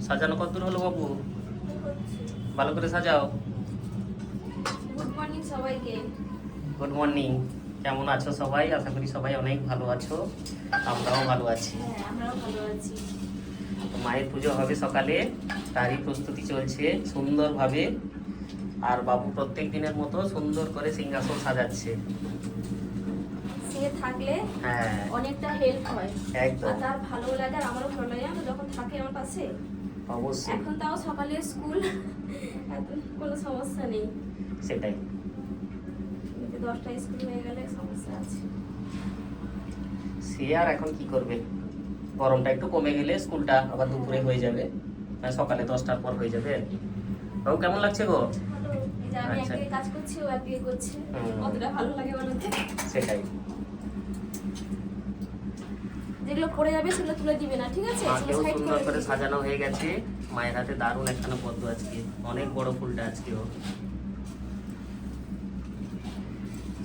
সাজানো কতদূর হলো বাবু? ভালো করে সাজাও। গুড মর্নিং সবাইকে। Good morning. কেমন আছো সবাই? আশা করি সবাই অনেক ভালো আছো, আমরাও ভালো আছি। হ্যাঁ, আমরাও ভালো আছি। তো মায়ের পুজো হবে সকালে, তারই প্রস্তুতি চলছে সুন্দরভাবে। আর বাবু প্রত্যেক দিনের মতো সুন্দর করে সিংহাসন সাজাচ্ছে। সে থাকলে হ্যাঁ অনেকটা হেল্প হয়, একদম, আর তার ভালো লাগে আর আমারও ভালো লাগে না যখন থাকে আমার পাশে। অবশ্যই এখন তাও সকালে স্কুল, কোনো সমস্যা নেই। সেটাই। কিন্তু 10টায় স্কুল হয়ে গেলে সমস্যা আছে। সে আর এখন কি করবে, গরমটা একটু কমে গেলে স্কুলটা আবার দুপুরে হয়ে যাবে, সকালে 10টার পর হয়ে যাবে আর কি। বাবু কেমন লাগছে গো? ভালো, এই যে আমি আচ্ছা। একদিকে কাজ করছি, ও একদিকে করছে, হুম। কতটা ভালো লাগে বলতে। সেটাই। যেগুলো পড়ে যাবে সেগুলো তুলে দিবে না, ঠিক আছে? মাকেও সাইড সুন্দর করে দিবে। সাজানো হয়ে গেছে। মায়ের হাতে দারুণ একখানা পদ্ম আজকে, অনেক বড় ফুলটা আজকেও।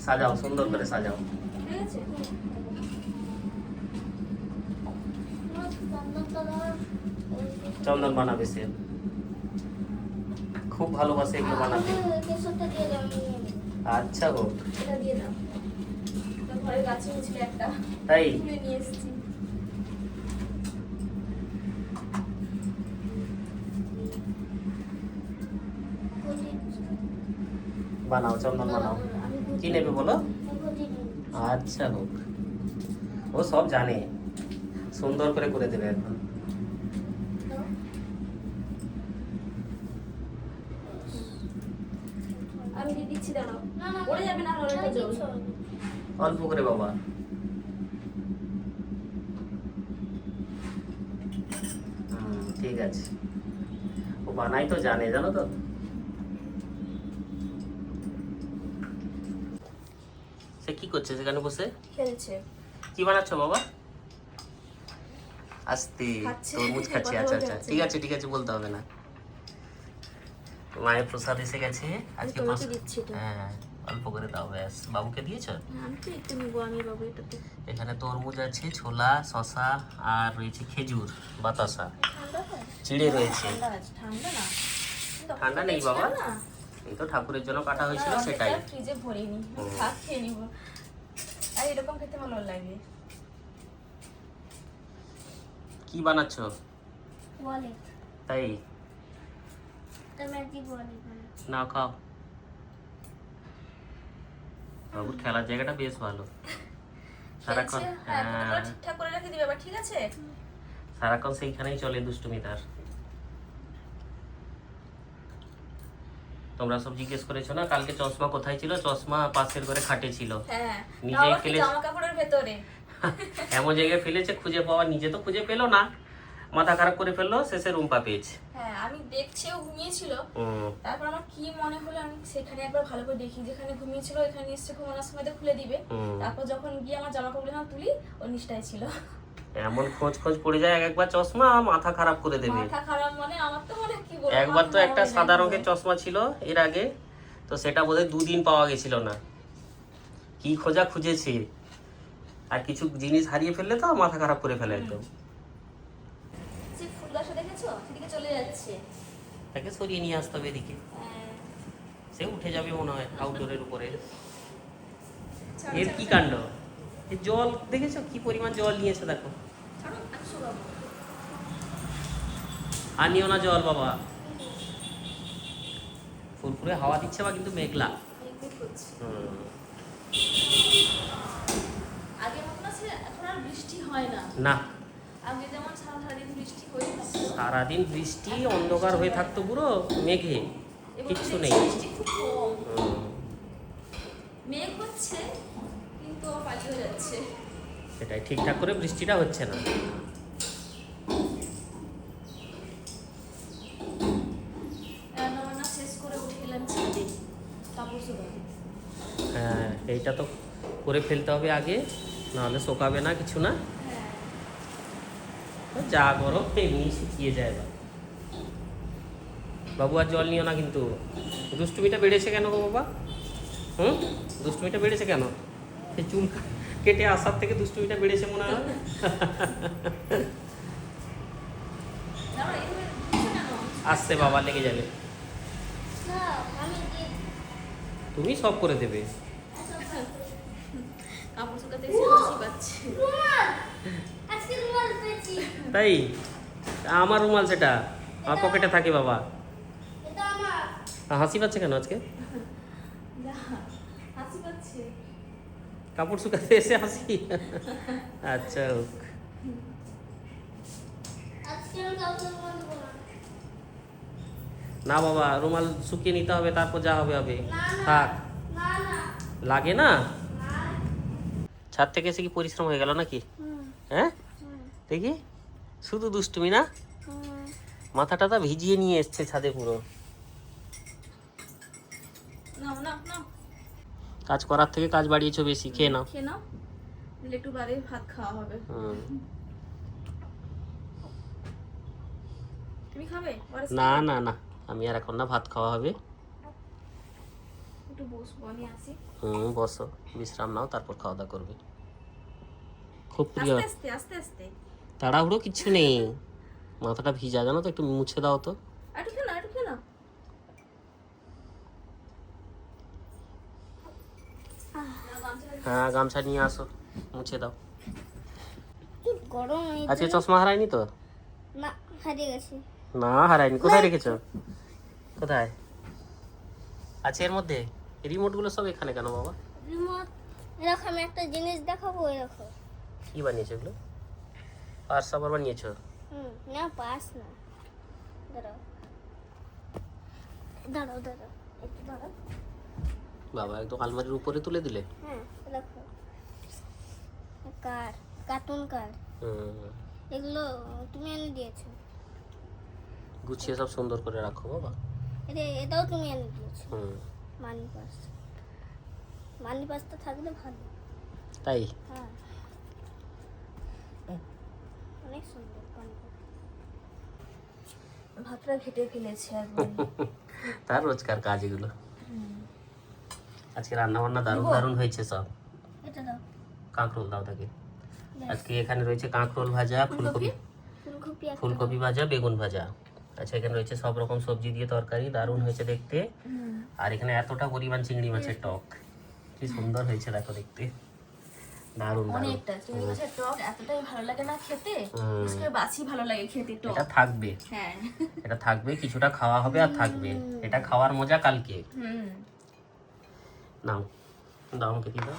সাজাও, সুন্দর করে সাজাও। ঠিক আছে? চন্দন বানাবে সে, খুব ভালোবাসে এগুলো বানাতে। আচ্ছা গো, এটা দিয়ে দাও। এটা ঘরের গাছে ছিল একটা, তাই? তুলে নিয়ে এসেছি। বানাও, চন্দন বানাও। কি নেবে বলো? আচ্ছা হোক, ও সব জানে, সুন্দর করে করে দেবে এখন। আমি দিয়ে দিচ্ছি, দাঁড়াও। পড়ে যাবে না, অনেকটা জল। অল্প করে বাবা। ঠিক আছে, ও বানাই তো জানে, জানো তো। সে কি করছে সেখানে বসে? খেলছে। কি বানাচ্ছো বাবা? আস্তে, খাচ্ছে। তরমুজ খাচ্ছে। কথা আচ্ছা বলতে আচ্ছা, হচ্ছে। ঠিক আছে ঠিক আছে, বলতে হবে না। মায়ের প্রসাদ এসে গেছে আজকে। আমি তোমাকে দিচ্ছি তো। হ্যাঁ, অল্প করে দাও ব্যাস। বাবুকে দিয়েছো? আমি তো একটু নিবো, আমি বাবু এটাতে। এখানে তরমুজ আছে, ছোলা, শশা, আর রয়েছে খেজুর, বাতাসা, ঠান্ডা হয়? চিড়ে রয়েছে। ঠান্ডা আছে, ঠান্ডা না। ঠান্ডা নেই বাবা, এই তো ঠাকুরের জন্য কাটা হয়েছিল সেটাই। ফ্রিজে ভরিনি, হুম। ভাত খেয়ে নিব। আর এরকম খেতে ভালো লাগে। কি বানাচ্ছ? ওয়ালেট, তাই? এটা ম্যাজিক ওয়ালেট। না খাও, বাবুর খেলার জায়গাটা বেশ ভালো। সারাক্ষণ খেলছে, হ্যাঁ, হ্যাঁ, ফটোগুলো ঠিকঠাক করে রেখে দিবে আবার, ঠিক আছে? সারাক্ষণ সেইখানেই চলে দুষ্টুমি তার। তোমরা সব জিজ্ঞেস করেছো না কালকে চশমা কোথায় ছিল? চশমা পাশের ঘরে খাটে ছিল। হ্যাঁ, নিজেই তাও আবার কি ফেলে জামা কাপড়ের ভেতরে। এমন জায়গায় ফেলেছে, খুঁজে পাওয়া, নিজে তো খুঁজে পেলো না, মাথা খারাপ করে ফেললো, শেষে রুম্পা পেয়েছে। হ্যাঁ, আমি দেখছি ও ঘুমিয়েছিল। হুম। তারপর আমার কি মনে হলো, আমি সেখানে একবার ভালো করে দেখি, যেখানে ঘুমিয়েছিল ওখানে নিশ্চয়ই ঘুমানোর সময় তো খুলে দিবে। হুম। তারপর যখন গিয়ে আমার জামা কাপড় যখন তুলি, ও নিচটায় ছিল। এমন খোঁজ খোঁজ পড়ে যায় একবার চশমা, মাথা খারাপ করে দেবে। মাথা খারাপ মানে আমার তো মনে হয় কি বলবো, একবার তো মাথা একটা খারাপ সাদা হয়ে রঙের যায়। চশমা ছিল এর আগে, তো সেটা বোধহয় 2 দিন পাওয়া গেছিল না, কি খোঁজা খুঁজেছে। আর কিছু জিনিস হারিয়ে ফেললে তো মাথা খারাপ করে ফেলে একদম। যে ফুল গাছটা দেখেছো, সেদিকে চলে যাচ্ছে। তাকে সরিয়ে নিয়ে আসতে হবে এদিকে, হ্যাঁ। সে উঠে যাবে মনে হয় আউটডোরের উপরে। ছাড়ো, এর ছাড়ো, কি ছাড়ো। কাণ্ড! এই জল দেখেছো কি পরিমাণ জল নিয়েছে দেখো। ছাড়ো, আমি শোকাবো। আনিও না জল বাবা। ফুরফুরে হাওয়া দিচ্ছে বা কিন্তু মেঘলা। মিটমিট করছে। হুম। আগের মতো না, সে এখন আর বৃষ্টি হয় না। না, আগে যেমন সারাদিন বৃষ্টি হয়ে থাকতো, সারাদিন বৃষ্টি, অন্ধকার হয়ে থাকতো পুরো মেঘে, এবং কিচ্ছু দেখছি নেই। বৃষ্টি খুব কম। হুম। মেঘ হচ্ছে কিন্তু পাল্টে যাচ্ছে। সেটাই, ঠিকঠাক করে বৃষ্টিটা হচ্ছে না। রান্নাবান্না শেষ করে উঠে গেলাম ছাদে কাপড় শুকাতে। হ্যাঁ, এইটা তো করে ফেলতে হবে আগে, নাহলে শোকাবে না কিছু না। হ্যাঁ, যা করো এমনি শুকিয়ে যায়। বাবু আর জল নিও না কিন্তু। দুষ্টুমিটা বেড়েছে কেন গো বাবা? দুষ্টুমিটা বেড়েছে কেন? এই চুল কেটে আসার থেকে দুষ্টুমিটা বেড়েছে মনে হয়। তারপর এইভাবে আসছে বাবা, লেগে যাবে। না আমি দিয়ে তুমি সব করে দেবে। কাপড় শুকাতে এসে হাসি পাচ্ছে। রুমাল আজকে রুমাল পেয়েছি। তাই? আমার রুমাল সেটা, আমার পকেটে থাকে বাবা। এটা আমার। হাসি পাচ্ছে কেন আজকে? না, হাসি পাচ্ছে। কাপড় শুকাতে এসে হাসি? আচ্ছা হোক। আজকে আমি কাউকে রুমাল দেবো না। না বাবা, রুমাল শুকিয়ে নিতে হবে, তারপর যা হবে হবে। না না থাক। না না লাগে না? না। ছাদ থেকে এসে কি পরিশ্রম হয়ে গেল নাকি? হুম হ্যাঁ হুম দেখি, শুধু দুষ্টুমি না? হুম। মাথাটা তো ভিজিয়ে নিয়ে এসছে ছাদে পুরো। নাও নাও নাও, কাজ করার থেকে কাজ বাড়িয়েছো বেশি, খেয়ে নাও। খেয়ে নাও, দিলে একটু বাদে ভাত খাওয়া হবে। হুম। তুমি খাবে? ওয়ারেস না খাবে? না না, আমি আর এখন না, ভাত খাওয়া হবে। একটু বসবো, আমি আসি। বসো, বিশ্রাম নাও, তারপর খাওয়া দাওয়া করবে। খুব প্রিয়। আস্তে আস্তে আস্তে আস্তে। তাড়াহুড়ো কিচ্ছু নেই, মাথাটা ভিজা, জানো তো, একটু মুছে দাও তো। আর একটু খেয়ে নাও, একটু খেয়ে নাও। হ্যাঁ, গামছা নিয়ে আসো, মুছে দাও। কি গরম এই আজকে চশমা হারায়নি তো? না হারিয়ে গেছে। না হারায়নি। কোথায় রেখেছো? কোথায় আছে? এর মধ্যে রিমোট গুলো সব এখানে কেন বাবা? রিমোট এরকম আমি একটা জিনিস দেখাবো এরকম। কি বানিয়েছো এগুলো? পার্স আবার বানিয়েছো? না পাস না। দাঁড়াও দাঁড়াও দাঁড়াও একটু দাঁড়াও। বাবা একদম আলমারির উপরে তুলে দিলে। হ্যাঁ দেখো, কার কার্টুন কার্ড হুম, এগুলো তুমি এনে দিয়েছো। গুছিয়ে সব সুন্দর করে রাখো বাবা। এটাও তুমি এনে দিয়েছো। হুম, মানি পাস, মানি পাসটা থাকলে ভালো। তাই? হ্যাঁ অনেক সুন্দর মানি পাস। ভাতটা ঘেটে ফেলেছে একবার। তার রোজকার কাজ এগুলো। আজকে রান্না বান্না দারুণ দারুণ হয়েছে সব। এটা দাও। কাঁকরোল দাও তাকে। আজকে এখানে রয়েছে কাঁকরোল ভাজা, ফুলকপি ফুলকপি একটা ফুলকপি ভাজা, বেগুন ভাজা। আচ্ছা, এখানে রয়েছে সব রকম সবজি দিয়ে তরকারি, দারুণ হয়েছে দেখতে। আর এখানে এতটা পরিমাণ চিংড়ি মাছের টক, কি সুন্দর হয়েছে দেখো দেখতে, দারুণ দারুণ। অনেকটা চিংড়ি মাছের টক এতটাই ভালো লাগে না খেতে, হুম। বিশেষ করে বাছি ভালো লাগে খেতে টক। এটা থাকবে, হ্যাঁ। এটা থাকবে, কিছুটা খাওয়া হবে আর থাকবে। এটা খাওয়ার মজা কালকে। হুম। নাও দাও, আমাকে দিয়ে দাও।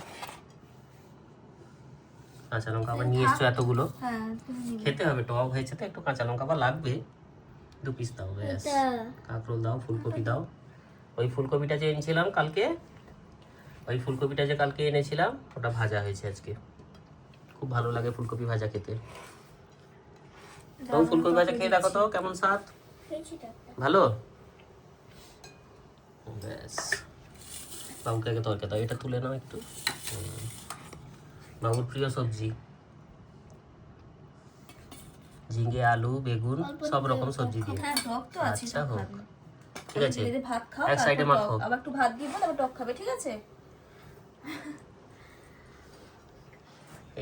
কাঁচা লঙ্কা আবার নিয়ে এসছো এতগুলো, হ্যাঁ তুমি নিবে। খেতে হবে, টক হয়েছে তো, একটু কাঁচা লঙ্কা আবার লাগবে। 2 পিস দাও ব্যাস। এটা কাঁকরোল দাও, ফুলকপি দাও। ওই ফুলকপিটা যে এনেছিলাম কালকে, ওই ফুলকপিটা যে কালকে এনেছিলাম, ওটা ভাজা হয়েছে আজকে। খুব ভালো লাগে ফুলকপি ভাজা খেতে। তো ফুলকপি ভাজা খেয়ে দেখো তো কেমন স্বাদ। খেয়েছি তো একটা। ভালো? ব্যাস, বাবুকে আগে তরকা দাও, এটা তুলে নাও একটু। বাবুর প্রিয় সবজি, ঝিঙে, আলু, বেগুন, সব রকম সবজি দিয়ে। হ্যাঁ টক তো আছে, আচ্ছা টক হোক, খাবে। ঠিক আছে। যদি ভাত খাও এক সাইডে তারপর মাখো। টক, আবার একটু ভাত দিব তারপর টক খাবে, ঠিক আছে?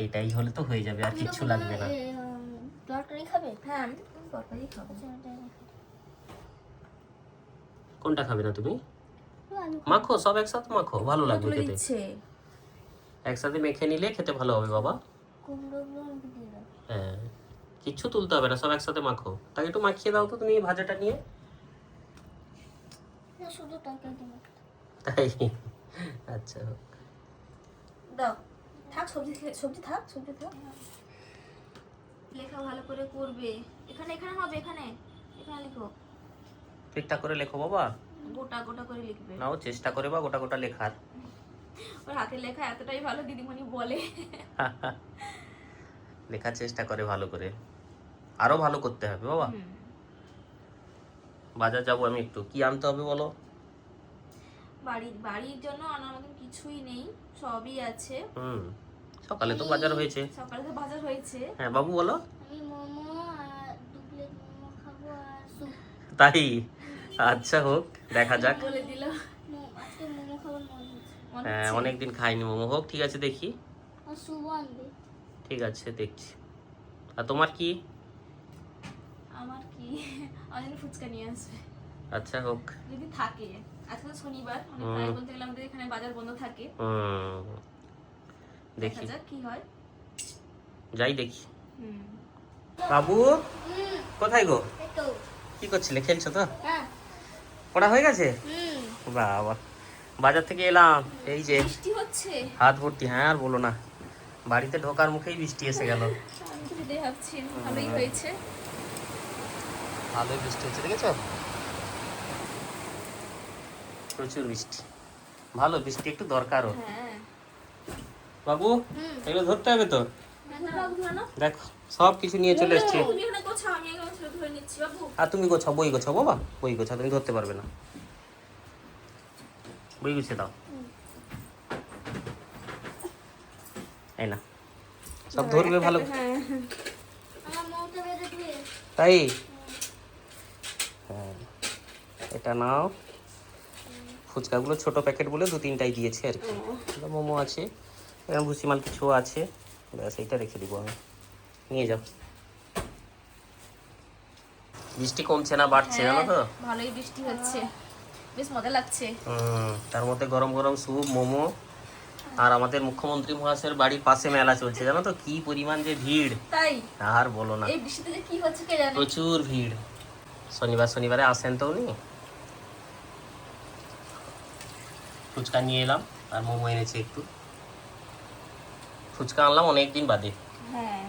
এইটাই হলে তো হয়ে যাবে, আর কিচ্ছু লাগবে না। তরকারি খাবে? হ্যাঁ আমি তো তরকারি খাবো। কোনটা খাবে না তুমি? আলু মাখো, সব একসাথে মাখো, ভালো লাগবে তুলে খেতে। দিচ্ছে। একসাথে মেখে নিলে খেতে ভালো হবে বাবা। কুমড়োগুলো আমাকে দিয়ে দাও। হ্যাঁ, কিচ্ছু তুলতে হবে না, সব একসাথে মাখো। তাকে একটু মাখিয়ে দাও তো তুমি এই ভাজাটা নিয়ে। না শুধু তরকারি দিন। তাই? আচ্ছা হোক। দাও, থাক সবজি সবজি থাক, সবজি থাক। লেখা ভালো করে করবে। এখানে এখানে হবে, এখানে এখানে লিখো। ঠিকঠাক করে লেখো বাবা। গোটা গোটা করে লিখবে। নাও চেষ্টা করে বা গোটা গোটা লেখার। ওর হাতের লেখা এতটাই ভালো, দিদিমণি বলে। লেখার চেষ্টা করে ভালো করে, আরো ভালো করতে হবে বাবা। হুম। বাজার যাবো আমি একটু, কি আনতে হবে বলো? বাড়ির জন্য আনার মতন কিছুই নেই, সবই আছে। সকালে তো বাজার হয়েছে। সকালে তো বাজার হয়েছে। হ্যাঁ বাবু বলো। আমি মোমো আর 2 প্লেট মোমো খাবো আর স্যুপ। তাই? আচ্ছা হোক, দেখা যাক। বলে দিল। আজকে মোমো খাবার মনে হচ্ছে। হ্যাঁ, অনেকদিন খাইনি মোমো। হোক, ঠিক আছে, দেখি। আর স্যুপ আনবে। ঠিক আছে, দেখছি। আর তোমার কি? আমার কি আমার জন্য ফুচকা নিয়ে আসবে আচ্ছা হোক। যদি থাকে। আজকে তো শনিবার, মানে প্রায় বলতে গেলে আমাদের এখানে বাজার বন্ধ থাকে। দেখা দেখি, যাক কি হয়। যাই দেখি। হুম। বাবু কোথায় গো? এই তো কি করছিলে, খেলছো তো? হ্যাঁ পড়া হয়ে গেছে? হুম বাবা, বাজার থেকে এলাম, এই যে বৃষ্টি হচ্ছে। হাত ভর্তি। হ্যাঁ আর বলো না, বাড়িতে ঢোকার মুখেই বৃষ্টি এসে গেল। আমি তো সেটাই ভাবছি, ভালোই হয়েছে। ভালোই বৃষ্টি হচ্ছে, দেখেছো? প্রচুর বৃষ্টি, ভালো বৃষ্টি একটু দরকারও। হ্যাঁ। বাবু এগুলো ধরতে হবে তো, না, দেখো সব কিছু নিয়ে চলে এসছি। তুমি এখানে গোছাও, আমি এখানে ছেলে ধরে নিচ্ছি বাবু। আর তুমি গোছাও, বই গোছাও বাবা, বই গোছাও, তুমি ধরতে পারবে না। বই গুছিয়ে দাও, এই না সব ধরবে ভালো। হ্যাঁ। আমার মৌটা বেঁধে দিয়ে তাই হ্যাঁ, এটা নাও। ফুচকাগুলো ছোট প্যাকেট বলে 2-3টাই দিয়েছে আর কি। মোমো আছে, এরকম ভুসিমাল কিছু আছে, ব্যাস এইটা রেখে দিব আমি, নিয়ে যাও। বৃষ্টি কমছে না, বাড়ছে, জানো তো? ভালোই বৃষ্টি হচ্ছে, বেশ মজা লাগছে। তার মধ্যে গরম গরম স্যুপ, মোমো, আর আমাদের মুখ্যমন্ত্রী মহাশয়ের বাড়ির পাশে মেলা চলছে, জানো তো? কি পরিমাণ যে ভিড়, তাই আর বলো না, এই বৃষ্টিতে যে কি হচ্ছে কে জানে। প্রচুর ভিড়। শনিবারে আসেন তো উনি। ফুচকা নিয়ে এলাম আর মোমো এনেছি একটু। ফুচকা আনলাম অনেকদিন বাদে। হ্যাঁ।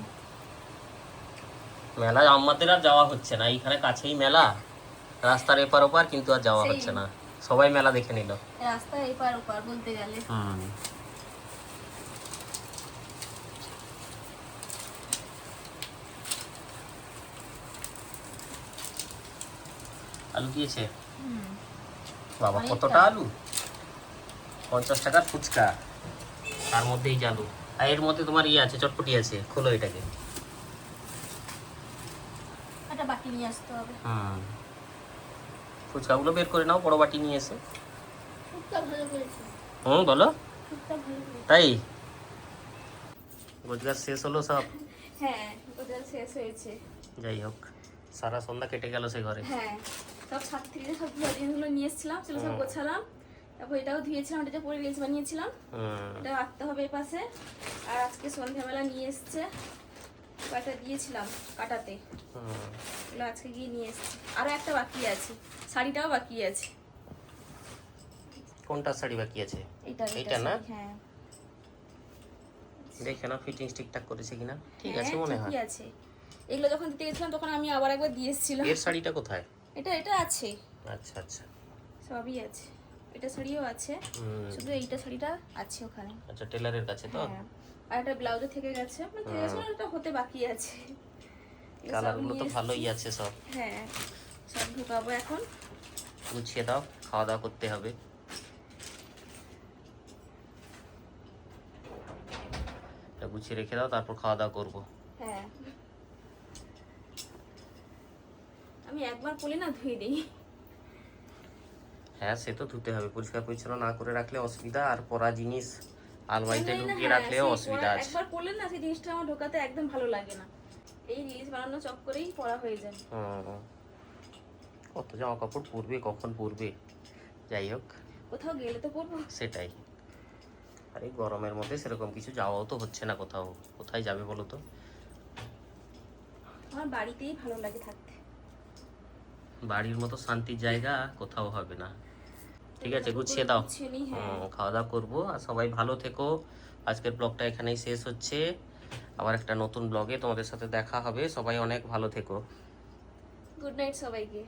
মেলা আমাদের আর যাওয়া হচ্ছে না, এইখানে কাছেই মেলা, রাস্তার এপার ওপার, কিন্তু আর যাওয়া সেই। হচ্ছে না। সবাই মেলা দেখে নিল। রাস্তা এপার ওপার বলতে গেলে। আলু দিয়েছে হুম। বাবা, অনেকটা। কতটা আলু! 50 টাকার ফুচকা, তার মধ্যে এই যে আলু, আর এর মধ্যে তোমার ইয়ে আছে, চটপটি আছে। খোলো এটাকে। একটা বাটি নিয়ে আসতে হবে। ফুচকাগুলো বের করে নাও, বড় বাটি নিয়ে এসে। শুকটা ভালো করেছে বলো। শুকটা ভালো করেছে তাই রোজগার শেষ হলো সব। হ্যাঁ, ওদের শেষ হয়েছে। যাই হোক, সারা সন্ধ্যা কেটে গেল সে ঘরে। হ্যাঁ, সব ছাদ থেকে সব জিনিসগুলো নিয়ে এসেছিলাম, সেগুলো সব গোছালাম। তারপর এটাও ধুয়েছিলাম, এটা পরে রিলস বানিয়েছিলাম। এটা রাখতে হবে এই পাশে। আর আজকে সন্ধ্যাবেলা নিয়ে এসছে, কয়টা দিয়েছিলাম কাটাতে, এগুলো আজকে গিয়ে নিয়ে এসছে। আরো একটা বাকি আছে, শাড়িটাও বাকি আছে। কোনটা শাড়ি বাকি আছে? এইটা এইটা না? শাড়ি, হ্যাঁ। দেখে না ফিটিংস ঠিকঠাক করেছে কিনা। ঠিক হ্যাঁ, আছে মনে হয়। ঠিকই আছে। এগুলো যখন দিতে গেছিলাম তখন আমি আবার একবার দিয়ে এসেছিলাম। এর শাড়িটা কোথায়? এটা আছে, আচ্ছা আচ্ছা। সবই আছে। এটা শাড়িও আছে, শুধু এইটা শাড়িটা আছে ওখানে। আচ্ছা, টেলারের কাছে তো। হ্যাঁ, আর একটা ব্লাউজে থেকে গেছে, মানে থেকে গেছে, মানে এটা হতে বাকি আছে। এগুলো সব কালারগুলো তো নিয়ে ভালোই এসেছি। আছে সব। হ্যাঁ, সব ঢুকাবো এখন। গুছিয়ে দাও, খাওয়া দাওয়া করতে হবে। এটা গুছিয়ে রেখে দাও, তারপর খাওয়া দাওয়া করবো। হ্যাঁ, আমি একবার পরে না ধুয়ে দিই। হ্যাঁ, সে তো ধুতে হবে, পরিষ্কার পরিচ্ছন্ন না করে রাখলে অসুবিধা, আর পরা জিনিস আলমারিতে জানি না, ঢুকিয়ে হ্যাঁ, রাখলেও সেই অসুবিধা পরা- আছে। একবার পরলে না সেই জিনিসটা আমার ঢোকাতে একদম ভালো লাগে না। এই রিলস বানানো চক্করেই পড়া হয়ে যায়। কত জামা কাপড় পরবে, কখন পরবে। যাই হোক, কোথাও গেলে তো পরবো। সেটাই। আর এই গরমের মধ্যে সেরকম কিছু যাওয়াও তো হচ্ছে না কোথাও। কোথায় যাবে বলো তো? আমার বাড়িতেই ভালো লাগে থাকতে। বাড়ির মতো শান্তির জায়গা কোথাও হবে না। ঠিক আছে, গুছিয়ে দাও। গুছিয়ে নিই, হ্যাঁ। খাওয়া দাওয়া করবো, আর সবাই ভালো থেকো। আজকের ব্লগটা এখানেই শেষ হচ্ছে, আবার একটা নতুন ব্লগে তোমাদের সাথে দেখা হবে। সবাই অনেক ভালো থেকো। গুড নাইট সবাইকে।